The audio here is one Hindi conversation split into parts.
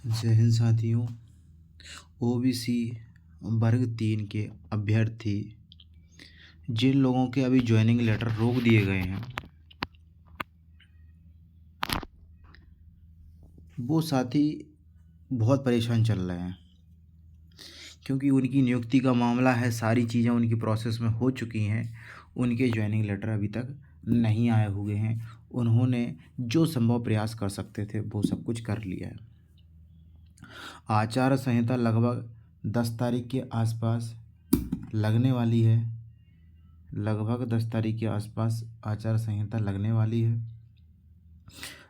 जय हिंद साथियों। ओबीसी वर्ग 3 के अभ्यर्थी जिन लोगों के अभी ज्वाइनिंग लेटर रोक दिए गए हैं, वो साथी बहुत परेशान चल रहे हैं, क्योंकि उनकी नियुक्ति का मामला है। सारी चीज़ें उनकी प्रोसेस में हो चुकी हैं, उनके ज्वाइनिंग लेटर अभी तक नहीं आए हुए हैं। उन्होंने जो संभव प्रयास कर सकते थे वो सब कुछ कर लिया है। आचार संहिता लगभग 10 तारीख के आसपास लगने वाली है। लगभग 10 तारीख के आसपास आचार संहिता लगने वाली है।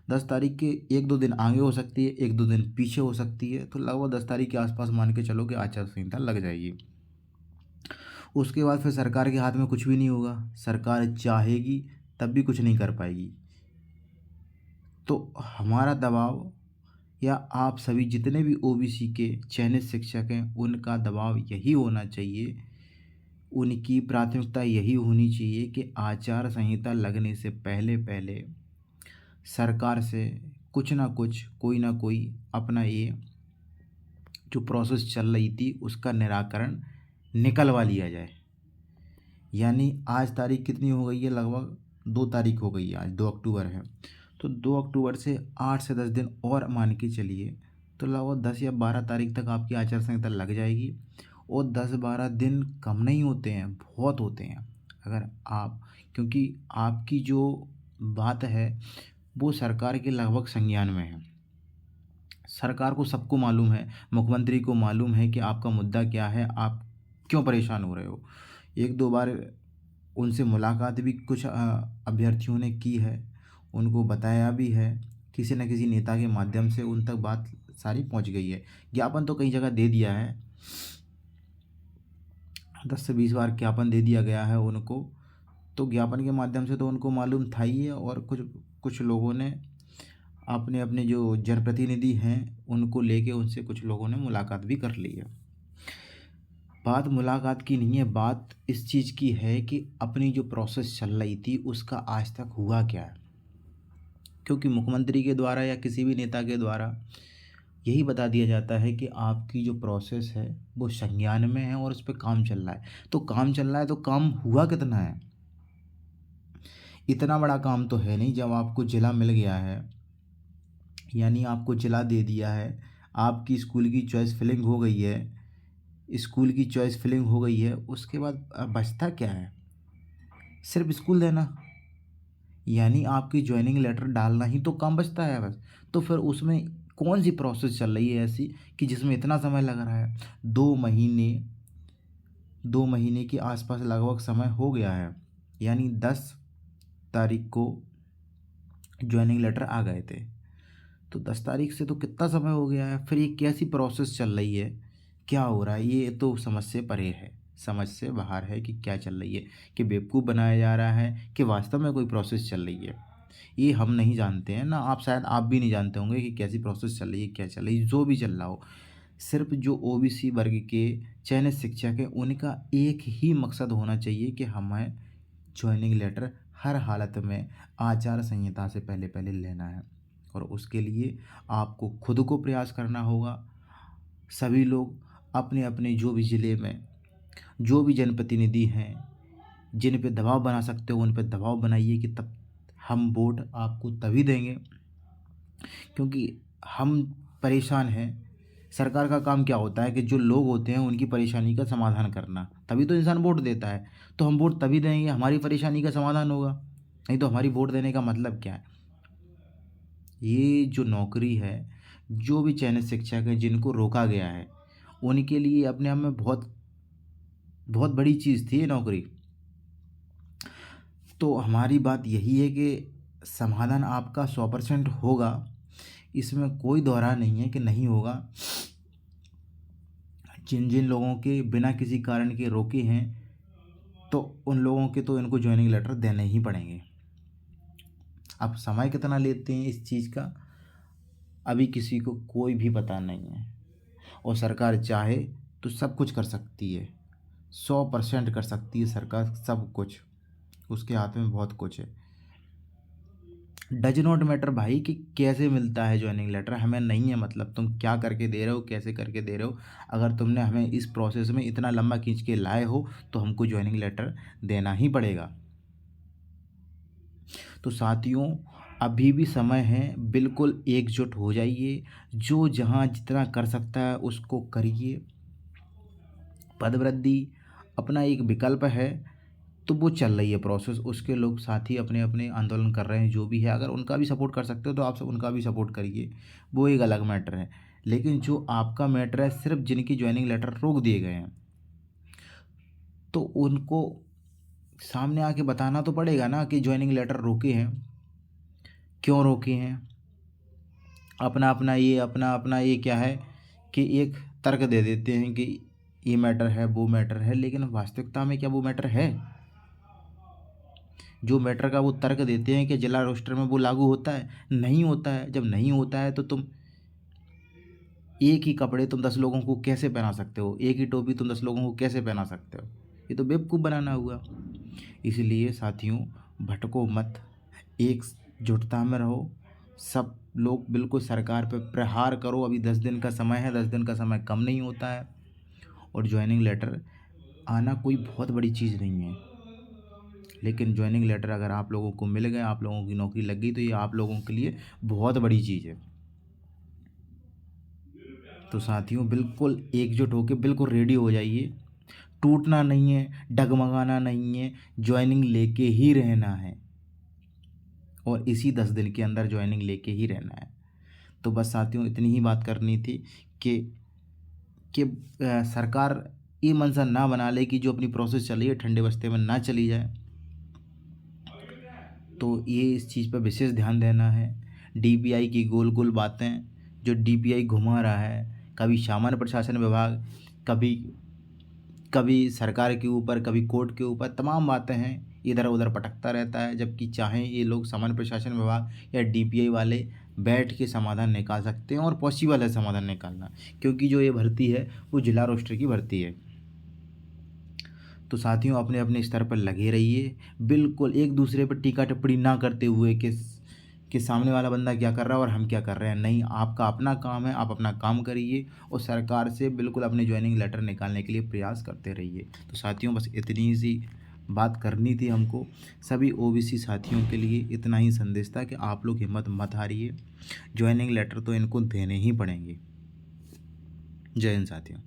10 तारीख के 1-2 दिन आगे हो सकती है, 1-2 दिन पीछे हो सकती है। तो लगभग 10 तारीख के आसपास मान के चलो कि आचार संहिता लग जाएगी। उसके बाद फिर सरकार के हाथ में कुछ भी नहीं होगा। सरकार चाहेगी तब भी कुछ नहीं कर पाएगी। तो हमारा दबाव, या आप सभी जितने भी ओबीसी के चयनित शिक्षक हैं, उनका दबाव यही होना चाहिए, उनकी प्राथमिकता यही होनी चाहिए कि आचार संहिता लगने से पहले पहले सरकार से कुछ ना कुछ, कोई ना कोई अपना ये जो प्रोसेस चल रही थी उसका निराकरण निकलवा लिया जाए। यानी आज तारीख कितनी हो गई है? लगभग 2 तारीख हो गई है, आज 2 अक्टूबर है। तो 2 अक्टूबर से 8 से 10 दिन और मान के चलिए, तो लगभग 10 या 12 तारीख तक आपकी आचार संहिता लग जाएगी। और 10-12 दिन कम नहीं होते हैं, बहुत होते हैं। अगर आप, क्योंकि आपकी जो बात है वो सरकार के लगभग संज्ञान में है। सरकार को सबको मालूम है, मुख्यमंत्री को मालूम है कि आपका मुद्दा क्या है, आप क्यों परेशान हो रहे हो। 1-2 बार उनसे मुलाकात भी कुछ अभ्यर्थियों ने की है, उनको बताया भी है। किसी न किसी नेता के माध्यम से उन तक बात सारी पहुंच गई है। ज्ञापन तो कई जगह दे दिया है, 10 से 20 बार ज्ञापन दे दिया गया है उनको। तो ज्ञापन के माध्यम से तो उनको मालूम था ही है। और कुछ कुछ लोगों ने अपने अपने जो जनप्रतिनिधि हैं उनको लेके उनसे कुछ लोगों ने मुलाकात भी कर ली है। बात मुलाकात की नहीं है, बात इस चीज़ की है कि अपनी जो प्रोसेस चल रही थी उसका आज तक हुआ क्या है। क्योंकि मुख्यमंत्री के द्वारा या किसी भी नेता के द्वारा यही बता दिया जाता है कि आपकी जो प्रोसेस है वो संज्ञान में है और उस पर काम चल रहा है। तो काम चल रहा है तो काम हुआ कितना है? इतना बड़ा काम तो है नहीं। जब आपको जिला मिल गया है, यानी आपको जिला दे दिया है, आपकी स्कूल की चॉइस फिलिंग हो गई है, स्कूल की चॉइस फिलिंग हो गई है, उसके बाद बचता क्या है? सिर्फ स्कूल देना, यानी आपकी ज्वाइनिंग लेटर डालना ही तो काम बचता है बस। तो फिर उसमें कौन सी प्रोसेस चल रही है ऐसी कि जिसमें इतना समय लग रहा है? 2 महीने, 2 महीने के आसपास लगभग समय हो गया है। यानी 10 तारीख को ज्वाइनिंग लेटर आ गए थे, तो 10 तारीख से तो कितना समय हो गया है। फिर ये कैसी प्रोसेस चल रही है, क्या हो रहा है, ये तो समझ से परे है, समझ से बाहर है कि क्या चल रही है। कि बेवकूफ़ बनाया जा रहा है कि वास्तव में कोई प्रोसेस चल रही है, ये हम नहीं जानते हैं ना। आप शायद आप भी नहीं जानते होंगे कि कैसी प्रोसेस चल रही है, क्या चल रही है। जो भी चल रहा हो, सिर्फ जो ओबीसी वर्ग के चयनित शिक्षक हैं उनका एक ही मकसद होना चाहिए कि हमें ज्वाइनिंग लेटर हर हालत में आचार संहिता से पहले पहले लेना है। और उसके लिए आपको खुद को प्रयास करना होगा। सभी लोग अपने अपने जो भी ज़िले में जो भी जनप्रतिनिधि हैं, जिन पे दबाव बना सकते हो उन पे दबाव बनाइए कि तब हम वोट आपको तभी देंगे, क्योंकि हम परेशान हैं। सरकार का काम क्या होता है कि जो लोग होते हैं उनकी परेशानी का समाधान करना, तभी तो इंसान वोट देता है। तो हम वोट तभी देंगे हमारी परेशानी का समाधान होगा, नहीं तो हमारी वोट देने का मतलब क्या है? ये जो नौकरी है, जो भी चयनित शिक्षक हैं जिनको रोका गया है, उनके लिए अपने आप में बहुत बहुत बड़ी चीज़ थी ये नौकरी। तो हमारी बात यही है कि समाधान आपका 100% होगा, इसमें कोई दोहरा नहीं है कि नहीं होगा। जिन जिन लोगों के बिना किसी कारण के रोके हैं, तो उन लोगों के तो इनको ज्वाइनिंग लेटर देने ही पड़ेंगे। अब समय कितना लेते हैं इस चीज़ का अभी किसी को कोई भी पता नहीं है। और सरकार चाहे तो सब कुछ कर सकती है, 100% कर सकती है सरकार सब कुछ, उसके हाथ में बहुत कुछ है। डज नॉट मैटर भाई कि कैसे मिलता है ज्वाइनिंग लेटर, हमें नहीं है मतलब तुम क्या करके दे रहे हो, कैसे करके दे रहे हो। अगर तुमने हमें इस प्रोसेस में इतना लंबा खींच के लाए हो तो हमको ज्वाइनिंग लेटर देना ही पड़ेगा। तो साथियों, अभी भी समय है, बिल्कुल एकजुट हो जाइए, जो जहाँ जितना कर सकता है उसको करिए। पदवृद्धि अपना एक विकल्प है, तो वो चल रही है प्रोसेस, उसके लोग साथी अपने अपने आंदोलन कर रहे हैं, जो भी है। अगर उनका भी सपोर्ट कर सकते हो तो आप सब उनका भी सपोर्ट करिए, वो एक अलग मैटर है। लेकिन जो आपका मैटर है, सिर्फ जिनकी ज्वाइनिंग लेटर रोक दिए गए हैं, तो उनको सामने आके बताना तो पड़ेगा ना कि ज्वाइनिंग लेटर रोके हैं, क्यों रोके हैं। अपना अपना ये क्या है कि एक तर्क दे देते हैं कि ये मैटर है, वो मैटर है, लेकिन वास्तविकता में क्या वो मैटर है? जो मैटर का वो तर्क देते हैं कि जिला रोस्टर में वो लागू होता है, नहीं होता है। जब नहीं होता है तो तुम एक ही कपड़े तुम 10 लोगों को कैसे पहना सकते हो, एक ही टोपी तुम 10 लोगों को कैसे पहना सकते हो? ये तो बेवकूफ़ बनाना हुआ। इसलिए साथियों, भटको मत, एकजुटता में रहो, सब लोग बिल्कुल सरकार पे प्रहार करो। अभी 10 दिन का समय है, 10 दिन का समय कम नहीं होता है। और ज्वाइनिंग लेटर आना कोई बहुत बड़ी चीज़ नहीं है, लेकिन ज्वाइनिंग लेटर अगर आप लोगों को मिल गए, आप लोगों की नौकरी लग गई, तो ये आप लोगों के लिए बहुत बड़ी चीज़ है। तो साथियों, बिल्कुल एकजुट होकर बिल्कुल रेडी हो जाइए, टूटना नहीं है, डगमगाना नहीं है, ज्वाइनिंग लेके ही रहना है, और इसी 10 दिन के अंदर ज्वाइनिंग लेके ही रहना है। तो बस साथियों, इतनी ही बात करनी थी कि सरकार ये मंशा ना बना ले कि जो अपनी प्रोसेस चल रही है ठंडे बस्ते में ना चली जाए। तो ये इस चीज़ पर विशेष ध्यान देना है। डीपीआई की गोल गोल बातें जो डीपीआई घुमा रहा है, कभी सामान्य प्रशासन विभाग, कभी कभी सरकार के ऊपर, कभी कोर्ट के ऊपर, तमाम बातें हैं, इधर उधर पटकता रहता है। जबकि चाहें ये लोग सामान्य प्रशासन विभाग या डीपीआई वाले बैठ के समाधान निकाल सकते हैं, और पॉसिबल है समाधान निकालना, क्योंकि जो ये भर्ती है वो जिला रोस्टर की भर्ती है। तो साथियों, अपने अपने स्तर पर लगे रहिए, बिल्कुल एक दूसरे पर टीका टिप्पणी ना करते हुए कि सामने वाला बंदा क्या कर रहा है और हम क्या कर रहे हैं। नहीं, आपका अपना काम है, आप अपना काम करिए, और सरकार से बिल्कुल अपने ज्वाइनिंग लेटर निकालने के लिए प्रयास करते रहिए। तो साथियों, बस इतनी सी बात करनी थी हमको। सभी ओबीसी साथियों के लिए इतना ही संदेश था कि आप लोग हिम्मत मत हारिए, ज्वाइनिंग लेटर तो इनको देने ही पड़ेंगे। जय हिंद साथियों।